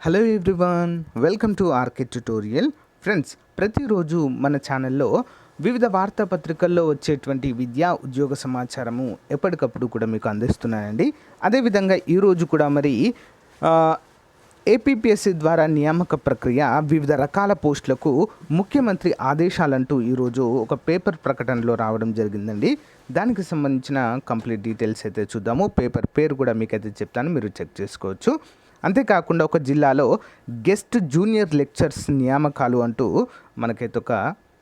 Hello everyone, welcome to RK tutorial. Friends, ప్రతిరోజు మన ఛానల్లో వివిధ వార్తాపత్రికల్లో వచ్చేటువంటి విద్యా ఉద్యోగ సమాచారము ఎప్పటికప్పుడు కూడా మీకు అందిస్తున్నానండి. అదేవిధంగా ఈరోజు కూడా మరి APpsc ద్వారా నియామక ప్రక్రియ వివిధ రకాల పోస్టులకు ముఖ్యమంత్రి ఆదేశాలంటూ ఈరోజు ఒక పేపర్ ప్రకటనలో రావడం జరిగిందండి. దానికి సంబంధించిన కంప్లీట్ డీటెయిల్స్ అయితే చూద్దాము. పేపర్ పేరు కూడా మీకైతే చెప్తాను, మీరు చెక్ చేసుకోవచ్చు. అంతేకాకుండా ఒక జిల్లాలో గెస్ట్ జూనియర్ లెక్చర్స్ నియామకాలు అంటూ మనకైతే ఒక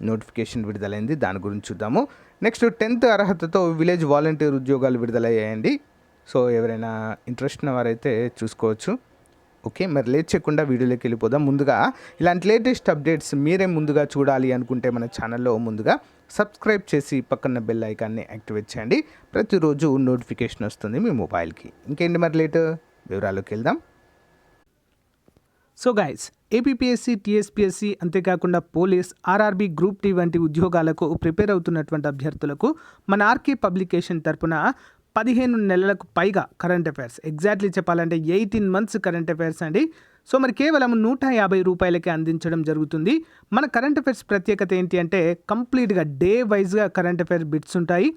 నోటిఫికేషన్ విడుదలైంది, దాని గురించి చూద్దాము. నెక్స్ట్ 10th అర్హతతో విలేజ్ వాలంటీర్ ఉద్యోగాలు విడుదలయ్యాయండి. సో ఎవరైనా ఇంట్రెస్ట్ ఉన్న వారైతే చూసుకోవచ్చు. ఓకే, మరి లేట్ చేయకుండా వీడియోలోకి వెళ్ళిపోదాం. ముందుగా ఇలాంటి లేటెస్ట్ అప్డేట్స్ మీరే ముందుగా చూడాలి అనుకుంటే మన ఛానల్లో ముందుగా సబ్స్క్రైబ్ చేసి పక్కన బెల్ ఐకాన్ని యాక్టివేట్ చేయండి. ప్రతిరోజు నోటిఫికేషన్ వస్తుంది మీ మొబైల్కి. ఇంకేంటి మరి లేట్ వివరాల్లోకి వెళ్దాం. సో గైస్, APpsc, TSPSC అంతేకాకుండా పోలీస్, RRB, గ్రూప్ టీ వంటి ఉద్యోగాలకు ప్రిపేర్ అవుతున్నటువంటి అభ్యర్థులకు మన ఆర్కే పబ్లికేషన్ తరపున 15 నెలలకు పైగా కరెంట్ అఫైర్స్, ఎగ్జాక్ట్లీ చెప్పాలంటే 18 months కరెంట్ అఫైర్స్ అండి. సో మరి కేవలం 150 రూపాయలకే అందించడం జరుగుతుంది. మన కరెంట్ అఫైర్స్ ప్రత్యేకత ఏంటి అంటే కంప్లీట్గా డే వైజ్గా కరెంట్ అఫైర్ బిట్స్ ఉంటాయి,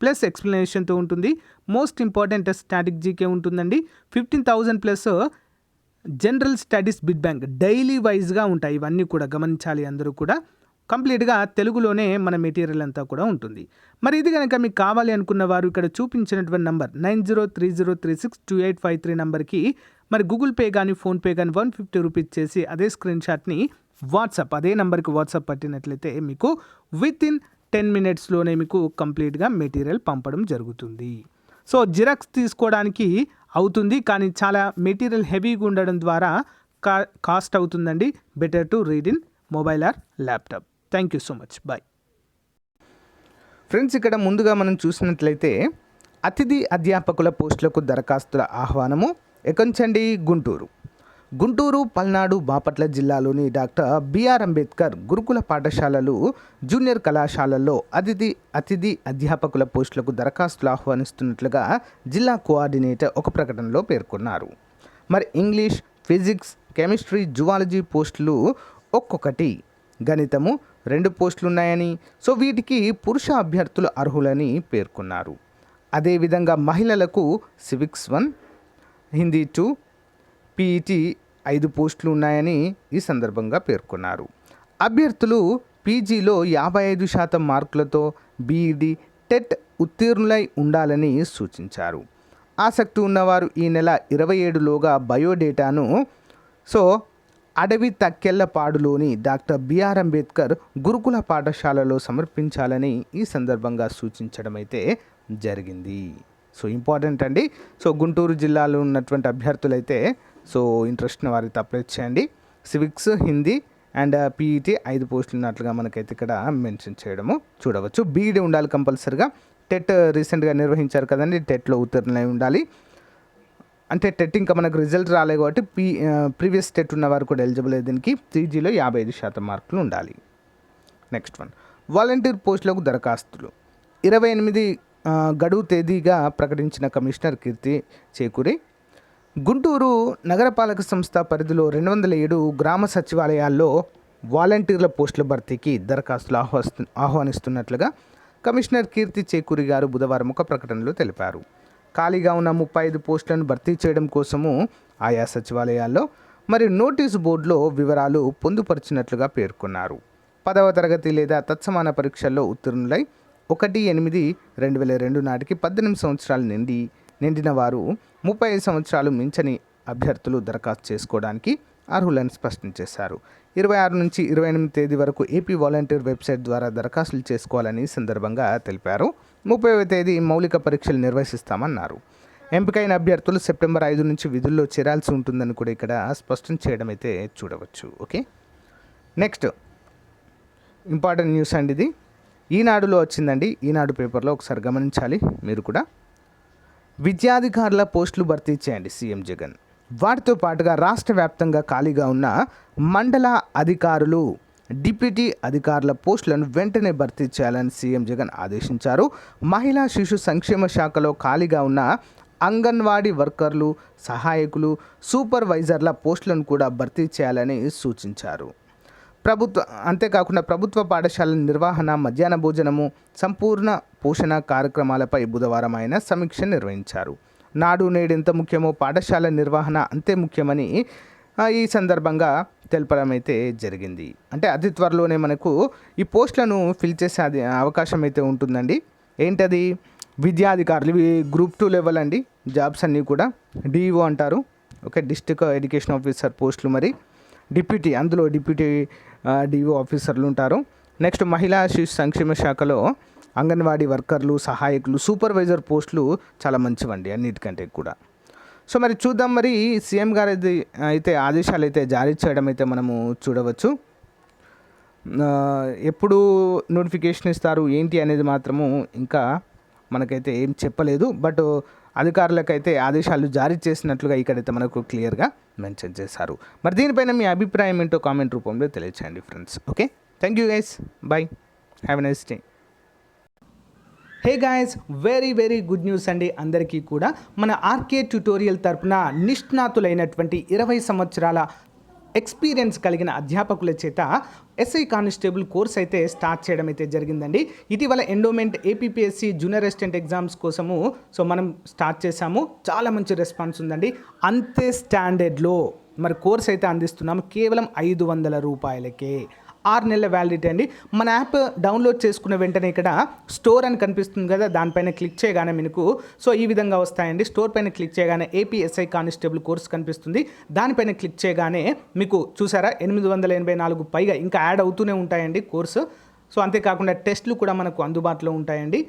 ప్లస్ ఎక్స్ప్లెనేషన్తో ఉంటుంది. మోస్ట్ ఇంపార్టెంట్ స్టాటిక్ జీకే ఉంటుందండి. 15,000 plus general studies bit bank daily వైజ్గా ఉంటాయి. ఇవన్నీ కూడా గమనించాలి అందరూ కూడా. కంప్లీట్గా తెలుగులోనే మన మెటీరియల్ అంతా కూడా ఉంటుంది. మరి ఇది కనుక మీకు కావాలి అనుకున్న వారు ఇక్కడ చూపించినటువంటి నంబర్ 9030362853 నంబర్కి మరి గూగుల్ పే కానీ ఫోన్పే కానీ 150 రూపీస్ చేసి అదే స్క్రీన్ షాట్ని అదే నెంబర్కి వాట్సాప్ పట్టినట్లయితే మీకు వితిన్ 10 minutesలోనే మీకు కంప్లీట్గా మెటీరియల్ పంపడం జరుగుతుంది. సో జిరాక్స్ తీసుకోవడానికి అవుతుంది, కానీ చాలా మెటీరియల్ హెవీగా ఉండడం ద్వారా కాస్ట్ అవుతుందండి. Better to read in mobile or laptop. Thank you so much, bye. Friends, ఇక్కడ ముందుగా మనం చూసినట్లయితే అతిథి అధ్యాపకుల పోస్టులకు దరఖాస్తుల ఆహ్వానము ఎకంచండి గుంటూరు, పల్నాడు, బాపట్ల జిల్లాలోని డాక్టర్ బిఆర్ అంబేద్కర్ గురుకుల పాఠశాలలు, జూనియర్ కళాశాలల్లో అతిథి అధ్యాపకుల పోస్టులకు దరఖాస్తులు ఆహ్వానిస్తున్నట్లుగా జిల్లా కోఆర్డినేటర్ ఒక ప్రకటనలో పేర్కొన్నారు. మరి ఇంగ్లీష్, ఫిజిక్స్, కెమిస్ట్రీ, జువాలజీ పోస్టులు ఒక్కొక్కటి, గణితము 2 పోస్టులు ఉన్నాయని, సో వీటికి పురుష అభ్యర్థులు అర్హులని పేర్కొన్నారు. అదేవిధంగా మహిళలకు సివిక్స్ 1, హిందీ 2, PET 5 పోస్టులు ఉన్నాయని ఈ సందర్భంగా పేర్కొన్నారు. అభ్యర్థులు పీజీలో 55% మార్కులతో BEd, టెట్ ఉత్తీర్ణులై ఉండాలని సూచించారు. ఆసక్తి ఉన్నవారు ఈ నెల 27లోగా బయోడేటాను అడవి తక్కెళ్లపాడులోని డాక్టర్ బిఆర్ అంబేద్కర్ గురుకుల పాఠశాలలో సమర్పించాలని ఈ సందర్భంగా సూచించడం అయితే జరిగింది. సో ఇంపార్టెంట్ అండి. సో గుంటూరు జిల్లాలో ఉన్నటువంటి అభ్యర్థులైతే ఇంట్రెస్ట్ ఉన్న వారికి అప్లై చేయండి. సివిక్స్, హిందీ అండ్ PET 5 పోస్టులు ఉన్నట్లుగా మనకైతే ఇక్కడ మెన్షన్ చేయడము చూడవచ్చు. BEd ఉండాలి కంపల్సరిగా. టెట్ రీసెంట్గా నిర్వహించారు కదండి, టెట్లో ఉత్తీర్ణులై ఉండాలి. అంటే టెట్ ఇంకా మనకు రిజల్ట్ రాలేదు కాబట్టి ప్రీవియస్ టెట్ ఉన్నవారు కూడా ఎలిజిబుల్. దీనికి 3Gలో 55% మార్కులు ఉండాలి. నెక్స్ట్ వన్, వాలంటీర్ పోస్టులకు దరఖాస్తులు 28 గడువు తేదీగా ప్రకటించిన కమిషనర్ కీర్తి చేకూరి. గుంటూరు నగరపాలక సంస్థ పరిధిలో 207 గ్రామ సచివాలయాల్లో వాలంటీర్ల పోస్టుల భర్తీకి దరఖాస్తులు ఆహ్వానిస్తున్నట్లుగా కమిషనర్ కీర్తి చేకూరి గారు బుధవారం ఒక ప్రకటనలో తెలిపారు. ఖాళీగా ఉన్న 35 పోస్టులను భర్తీ చేయడం కోసము ఆయా సచివాలయాల్లో మరి నోటీసు బోర్డులో వివరాలు పొందుపరిచినట్లుగా పేర్కొన్నారు. 10వ తరగతి లేదా తత్సమాన పరీక్షల్లో ఉత్తీర్ణులై 1/8/2002 నాటికి 18 సంవత్సరాలు నిండిన వారు 35 సంవత్సరాలు మించని అభ్యర్థులు దరఖాస్తు చేసుకోవడానికి అర్హులని స్పష్టం చేశారు. 26 నుంచి 28 తేదీ వరకు ఏపీ వాలంటీర్ వెబ్సైట్ ద్వారా దరఖాస్తులు చేసుకోవాలని సందర్భంగా తెలిపారు. 30వ తేదీ మౌలిక పరీక్షలు నిర్వహిస్తామన్నారు. ఎంపికైన అభ్యర్థులు సెప్టెంబర్ 5 నుంచి విధుల్లో చేరాల్సి ఉంటుందని కూడా ఇక్కడ స్పష్టం చేయడం అయితే చూడవచ్చు. ఓకే, నెక్స్ట్ ఇంపార్టెంట్ న్యూస్ అండి ఇది. ఈనాడులో వచ్చిందండి. ఈనాడు పేపర్లో ఒకసారి గమనించాలి మీరు కూడా. విద్యాధికారుల పోస్టులు భర్తీ చేయండి సీఎం జగన్. వాటితో పాటుగా రాష్ట్ర వ్యాప్తంగా ఖాళీగా ఉన్న మండల అధికారులు, డిప్యూటీ అధికారుల పోస్టులను వెంటనే భర్తీ చేయాలని సీఎం జగన్ ఆదేశించారు. మహిళా శిశు సంక్షేమ శాఖలో ఖాళీగా ఉన్న అంగన్వాడీ వర్కర్లు, సహాయకులు, సూపర్వైజర్ల పోస్టులను కూడా భర్తీ చేయాలని సూచించారు. అంతేకాకుండా ప్రభుత్వ పాఠశాలల నిర్వహణ, మధ్యాహ్న భోజనము, సంపూర్ణ పోషణ కార్యక్రమాలపై బుధవారం ఆయన సమీక్ష నిర్వహించారు. నాడు నేడు ఎంత ముఖ్యమో పాఠశాల నిర్వహణ అంతే ముఖ్యమని ఈ సందర్భంగా తెలపడం అయితే జరిగింది. అంటే అతి త్వరలోనే మనకు ఈ పోస్టులను ఫిల్ చేసే అవకాశం అయితే ఉంటుందండి. ఏంటది? విద్యాధికారులు, ఇవి గ్రూప్ 2 లెవెల్ అండి జాబ్స్ అన్నీ కూడా. డిఈఓ అంటారు, ఓకే, డిస్ట్రిక్ట్ ఎడ్యుకేషన్ ఆఫీసర్ పోస్టులు. మరి డిప్యూటీ డిఈఓ ఆఫీసర్లు ఉంటారు. నెక్స్ట్ మహిళా శిశు సంక్షేమ శాఖలో అంగన్వాడీ వర్కర్లు, సహాయకులు, సూపర్వైజర్ పోస్టులు చాలా మంచివండి అన్నిటికంటే కూడా. సో మరి చూద్దాం, మరి సీఎం గారు అయితే ఆదేశాలు అయితే జారీ చేయడం అయితే మనము చూడవచ్చు. ఎప్పుడు నోటిఫికేషన్ ఇస్తారు ఏంటి అనేది మాత్రము ఇంకా మనకైతే ఏం చెప్పలేదు. బట్ అధికారులకైతే ఆదేశాలు జారీ చేసినట్లుగా ఇక్కడైతే మనకు క్లియర్గా మెన్షన్ చేశారు. మరి దీనిపైన మీ అభిప్రాయం ఏంటో కామెంట్ రూపంలో తెలియచేయండి friends. Okay, thank you guys, by, have a nice day. Hey guys, very good news అండి అందరికీ కూడా. మన ఆర్కే ట్యుటోరియల్ తరపున నిష్ణాతులైనటువంటి 20 సంవత్సరాల ఎక్స్పీరియన్స్ కలిగిన అధ్యాపకుల చేత ఎస్ఐ కానిస్టేబుల్ కోర్స్ అయితే స్టార్ట్ చేయడం అయితే జరిగిందండి. ఇటీవల endowment APpsc junior assistant exams కోసము మనం స్టార్ట్ చేశాము. చాలా మంచి రెస్పాన్స్ ఉందండి. అంతే స్టాండర్డ్లో మరి కోర్స్ అయితే అందిస్తున్నాము కేవలం 500 రూపాయలకే. 6 నెలల వ్యాలిడిటీ అండి. మన యాప్ డౌన్లోడ్ చేసుకున్న వెంటనే ఇక్కడ స్టోర్ అని కనిపిస్తుంది కదా, దానిపైన క్లిక్ చేయగానే మీకు ఈ విధంగా వస్తాయండి. స్టోర్ పైన క్లిక్ చేయగానే APsc కానిస్టేబుల్ కోర్స్ కనిపిస్తుంది. దానిపైన క్లిక్ చేయగానే మీకు చూసారా 884 పైగా ఇంకా యాడ్ అవుతూనే ఉంటాయండి కోర్సు. అంతేకాకుండా టెస్ట్లు కూడా మనకు అందుబాటులో ఉంటాయండి.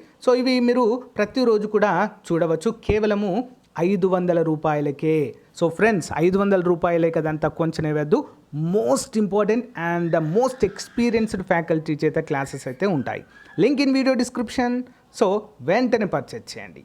ఇవి మీరు ప్రతిరోజు కూడా చూడవచ్చు కేవలము 500 రూపాయలకే. ఫ్రెండ్స్, 500 రూపాయలే కదంతా కొంచెం వేయద్దు. Most important and the most experienced faculty చేత క్లాసెస్ అయితే ఉంటాయి. Link in video description. వెంటనే పర్చేజ్ చేయండి.